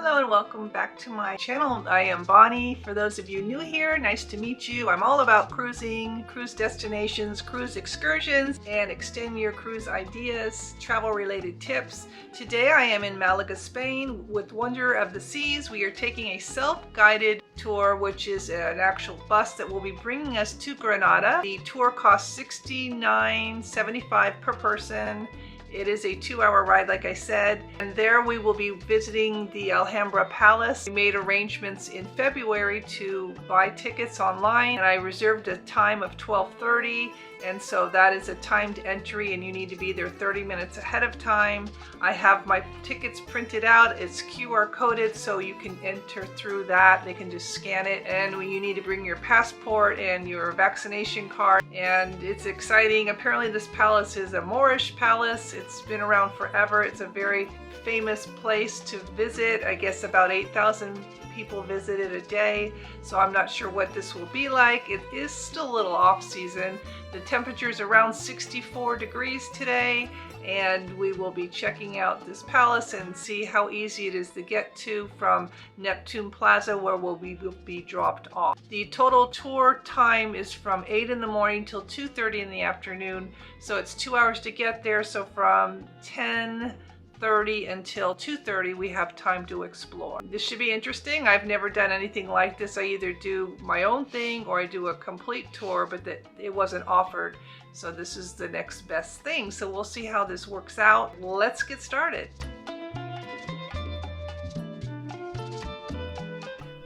Hello and welcome back to my channel. I am Bonnie. For those of you new here, nice to meet you. I'm all about cruising, cruise destinations, cruise excursions, and extend your cruise ideas, travel related tips. Today I am in Malaga, Spain with Wonder of the Seas. We are taking a self-guided tour, which is an actual bus that will be bringing us to Granada. The tour costs $69.75 per person. It is a 2-hour ride, like I said, and there we will be visiting the Alhambra Palace. We made arrangements in February to buy tickets online, and I reserved a time of 12:30, and so that is a timed entry, and you need to be there 30 minutes ahead of time. I have my tickets printed out. It's QR coded, so you can enter through that. They can just scan it, and you need to bring your passport and your vaccination card, and it's exciting. Apparently this palace is a Moorish palace. It's been around forever. It's a very famous place to visit. I guess about 8,000 people visit it a day, so I'm not sure what this will be like. It is still a little off season. The temperature is around 64 degrees today, and we will be checking out this palace and see how easy it is to get to from Neptune Plaza, where we'll be dropped off. The total tour time is from 8 in the morning till 2:30 in the afternoon, so it's 2 hours to get there. So from 10:30 until 2:30 we have time to explore. This should be interesting. I've never done anything like this. I either do my own thing or I do a complete tour, but that it wasn't offered, so this is the next best thing. So we'll see how this works out. Let's get started.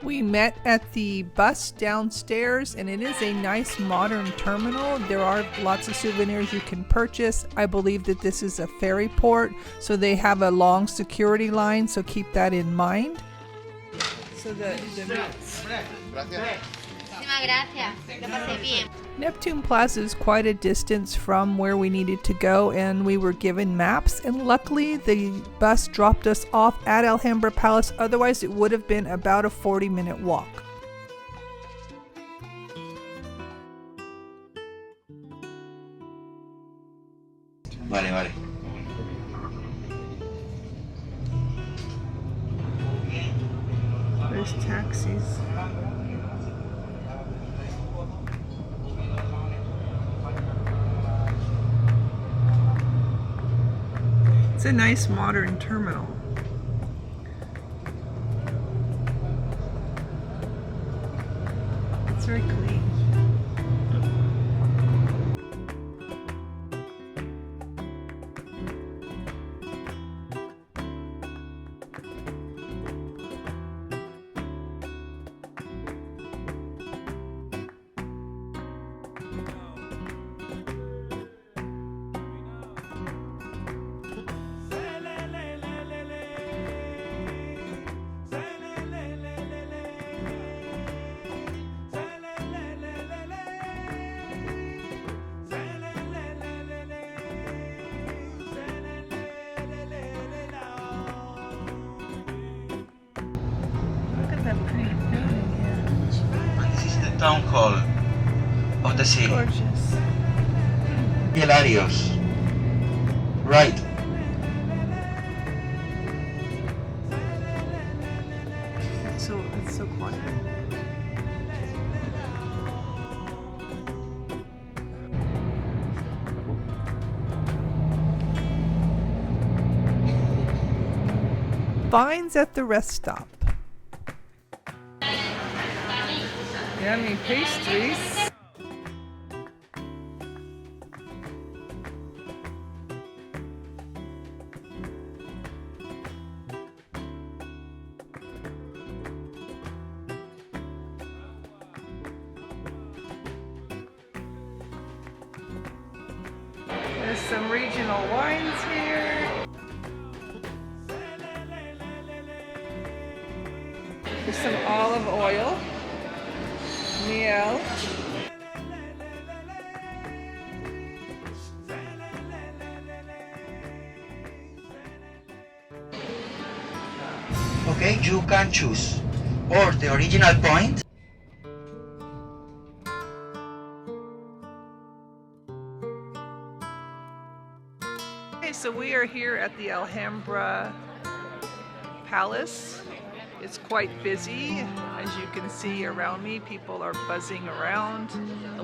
We met at the bus downstairs, and it is a nice modern terminal. There are lots of souvenirs you can purchase. I believe that this is a ferry port, so they have a long security line, so keep that in mind. So Neptune Plaza is quite a distance from where we needed to go, and we were given maps, and luckily the bus dropped us off at Alhambra Palace. Otherwise it would have been about a 40-minute walk. Vale. There's taxis. It's a nice modern terminal. It's very clean. This is the town hall of the city. Gorgeous. Hilarious. Right. It's so quiet. Vines at the rest stop. Yummy pastries. There's some regional wines here. There's some olive oil. Miel. Okay, you can choose or the original point. Okay, so we are here at the Alhambra Palace. It's quite busy. As you can see around me, people are buzzing around.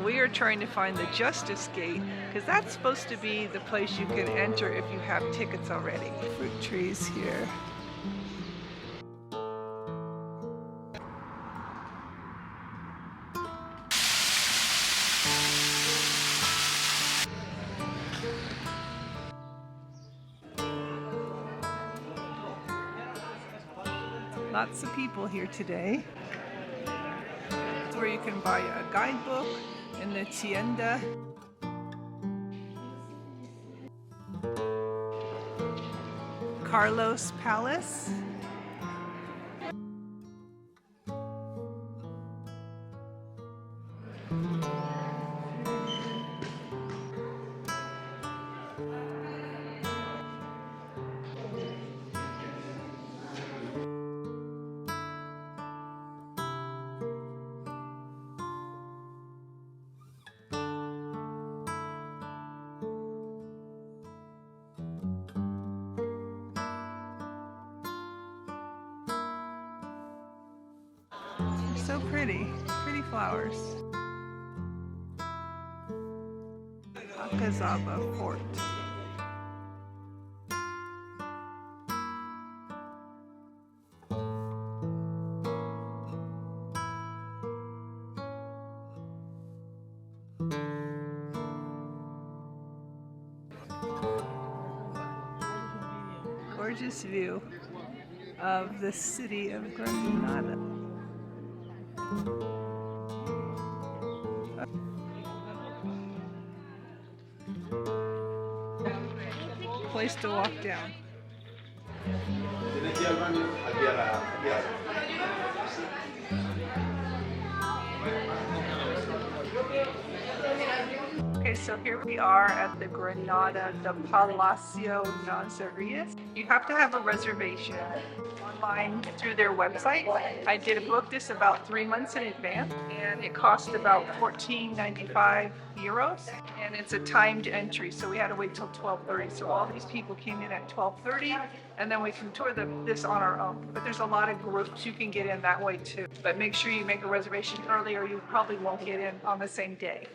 We are trying to find the Justice Gate because that's supposed to be the place you can enter if you have tickets already. Fruit trees here. Lots of people here today. It's where you can buy a guidebook in the tienda. Carlos Palace. So pretty, pretty flowers. ALCAZABA Fort. Gorgeous view of the city of Granada. Place to walk down. Okay, so here we are at the Granada, the PALACIO NAZARIES. You have to have a reservation online through their website. I did book this about 3 months in advance, and it cost about €14.95, and it's a timed entry, so we had to wait till 12:30. So all these people came in at 12:30, and then we can tour this on our own. But there's a lot of groups you can get in that way too. But make sure you make a reservation early, or you probably won't get in on the same day.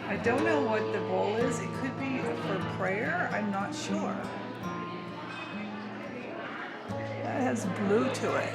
I don't know what the bowl is. It could be for prayer. I'm not sure. That has blue to it.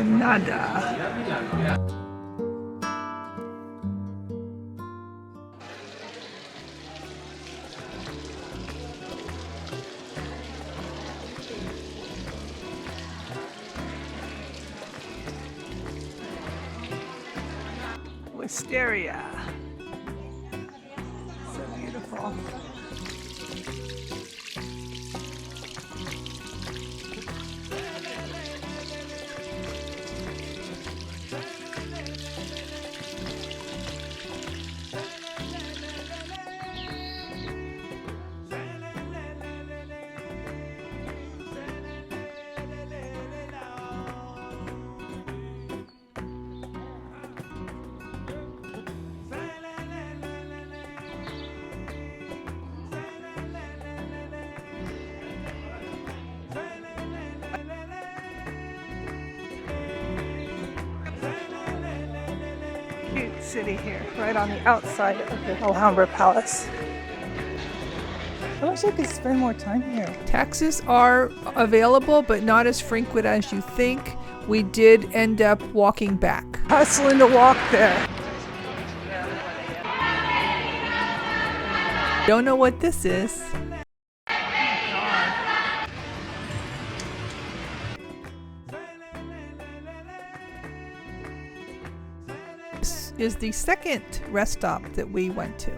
Granada. Wisteria. So beautiful. Cute city here, right on the outside of the Alhambra Palace. I wish I could spend more time here. Taxis are available, but not as frequent as you think. We did end up walking back. Hustling to walk there. Don't know what this is. This is the second rest stop that we went to.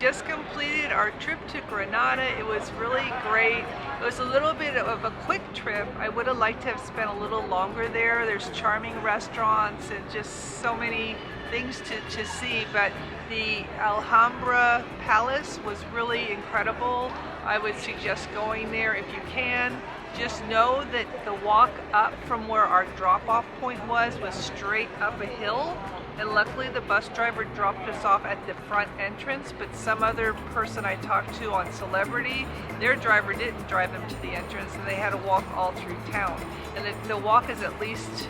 Just completed our trip to Granada. It was really great. It was a little bit of a quick trip. I would have liked to have spent a little longer there. There's charming restaurants and just so many things to see, but the Alhambra Palace was really incredible. I would suggest going there if you can. Just know that the walk up from where our drop-off point was straight up a hill. And luckily the bus driver dropped us off at the front entrance, but some other person I talked to on Celebrity, their driver didn't drive them to the entrance and they had to walk all through town. And the walk is at least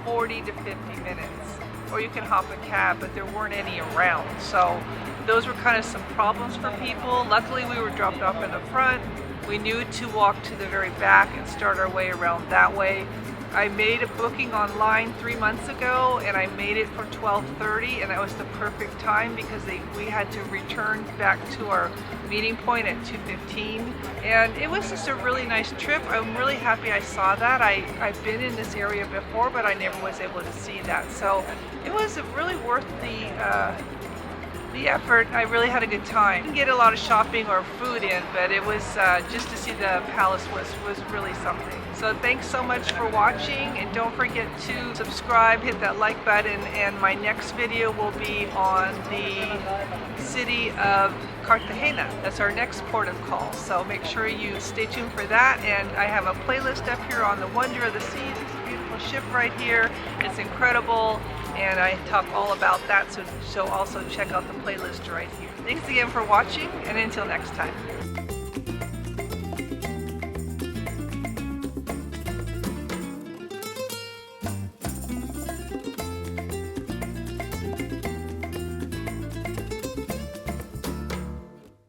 40 to 50 minutes. Or you can hop a cab, but there weren't any around. So those were kind of some problems for people. Luckily we were dropped off in the front. We knew to walk to the very back and start our way around that way. I made a booking online 3 months ago and I made it for 12:30, and that was the perfect time because we had to return back to our meeting point at 2:15, and it was just a really nice trip. I'm really happy I saw that. I've been in this area before, but I never was able to see that, so it was really worth the effort. I really had a good time. Didn't get a lot of shopping or food in, but it was just to see the palace was really something. So thanks so much for watching, and don't forget to subscribe, hit that like button, and my next video will be on the city of Cartagena. That's our next port of call, so make sure you stay tuned for that. And I have a playlist up here on the Wonder of the Seas. It's a beautiful ship right here. It's incredible, and I talk all about that, so also check out the playlist right here. Thanks again for watching, and until next time.